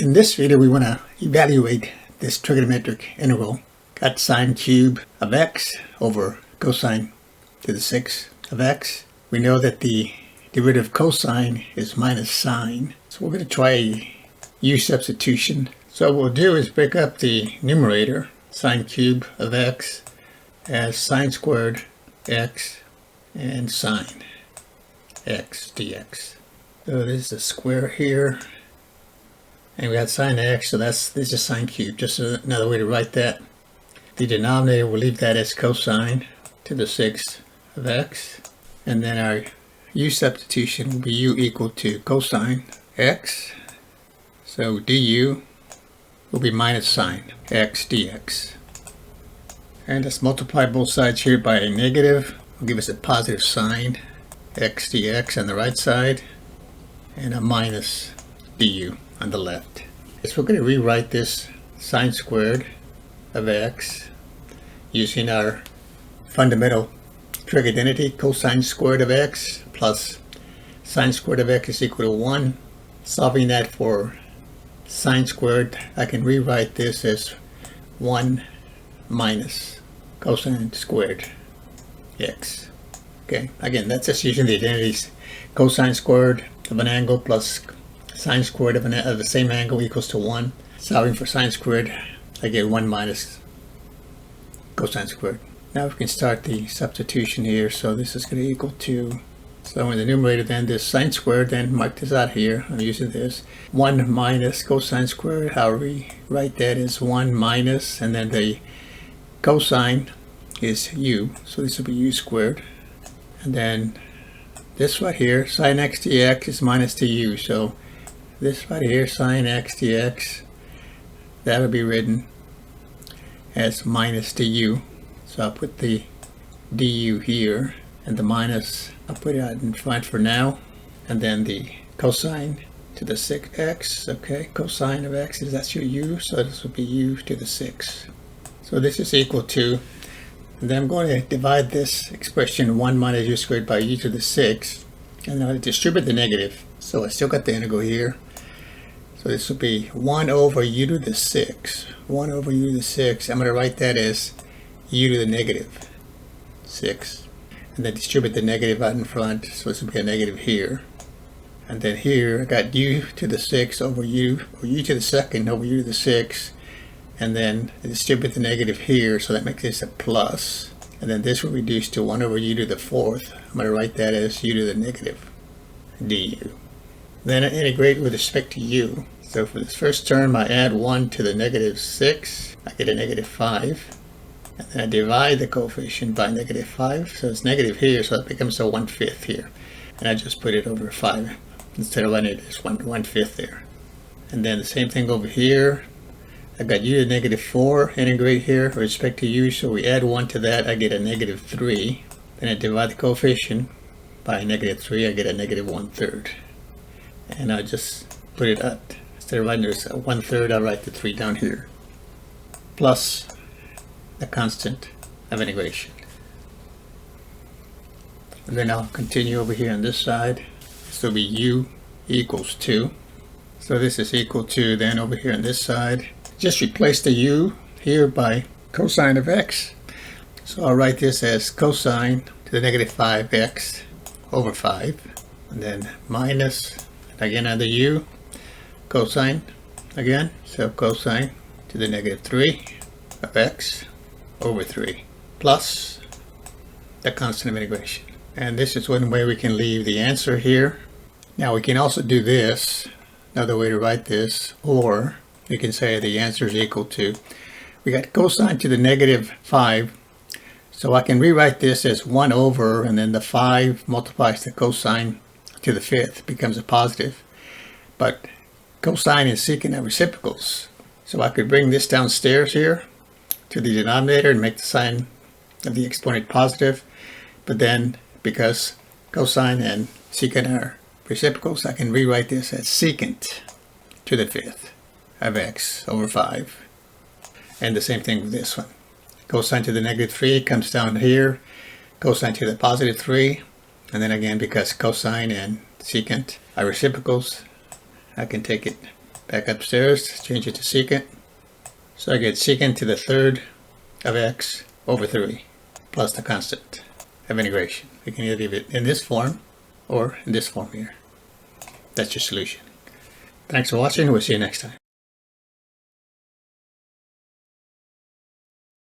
In this video, we want to evaluate this trigonometric integral. Got sine cube of x over cosine to the 6 of x. We know that the derivative of cosine is minus sine. So we're going to try a U-substitution. So what we'll do is break up the numerator, sine cube of x, as sine squared x and sine x dx. So this is a square here. And we got sine x, so this is sine cube. Just another way to write that. The denominator, we'll leave that as cosine to the 6 of x. And then our u substitution will be u equal to cosine x. So du will be minus sine x dx. And let's multiply both sides here by a negative. Will give us a positive sine x dx on the right side. And a minus du on the left. So we're going to rewrite this sine squared of x using our fundamental trig identity. Cosine squared of x plus sine squared of x is equal to 1. Solving that for sine squared, I can rewrite this as 1 minus cosine squared x. Okay, again, that's just using the identities. Cosine squared of an angle plus sine squared of the same angle equals to 1. Solving for sine squared, I get 1 minus cosine squared. Now we can start the substitution here. So this is going to equal to, so in the numerator then this sine squared, then mark this out here. I'm using this 1 minus cosine squared. How we write that is 1 minus, and then the cosine is u, so this will be u squared. And then this right here, sine x dx is minus du, so this right here, sine x dx, that'll be written as minus du. So I'll put the du here, and the minus, I'll put it out in front for now. And then the cosine to the 6x, okay, cosine of x, that's your u, so this will be u to the 6. So this is equal to, and then I'm going to divide this expression 1 minus u squared by u to the 6, and then I'll distribute the negative. So I still got the integral here. So this will be 1 over u to the 6. 1 over u to the 6. I'm going to write that as u to the negative 6. And then distribute the negative out in front. So this will be a negative here. And then here I got u to the 6 over u, or u to the second over u to the 6. And then I distribute the negative here. So that makes this a plus. And then this will reduce to 1 over u to the 4th. I'm going to write that as u to the negative du. Then I integrate with respect to u. So for this first term, I add 1 to the negative 6. I get a negative 5. And then I divide the coefficient by negative 5. So it's negative here, so it becomes a 1/5 here. And I just put it over 5 instead of letting it as 1/5 there. And then the same thing over here. I got u to negative 4. Integrate here with respect to u. So we add 1 to that. I get a negative 3. Then I divide the coefficient by negative 3. I get a negative 1/3. And I just put it up. Instead of writing this 1/3, I'll write the 3 down here. Plus the constant of integration. And then I'll continue over here on this side. This will be u equals 2. So this is equal to, then over here on this side, just replace the u here by cosine of x. So I'll write this as cosine to the negative 5x over 5. And then minus, again on the u, cosine again, so cosine to the negative 3 of x over 3 plus the constant of integration. And this is one way we can leave the answer here. Now we can also do this, another way to write this, or you can say the answer is equal to, we got cosine to the negative 5, so I can rewrite this as 1 over, and then the 5 multiplies the cosine to the 5th, becomes a positive. But cosine and secant are reciprocals, so I could bring this downstairs here to the denominator and make the sign of the exponent positive. But then because cosine and secant are reciprocals, I can rewrite this as secant to the 5th of x over 5. And the same thing with this one. Cosine to the negative 3 comes down here, cosine to the positive 3, and then again because cosine and secant are reciprocals, I can take it Back upstairs, change it to secant. So I get secant to the third of x over 3 plus the constant of integration. We can either leave it in this form or in this form here. That's your solution. Thanks for watching. We'll see you next time.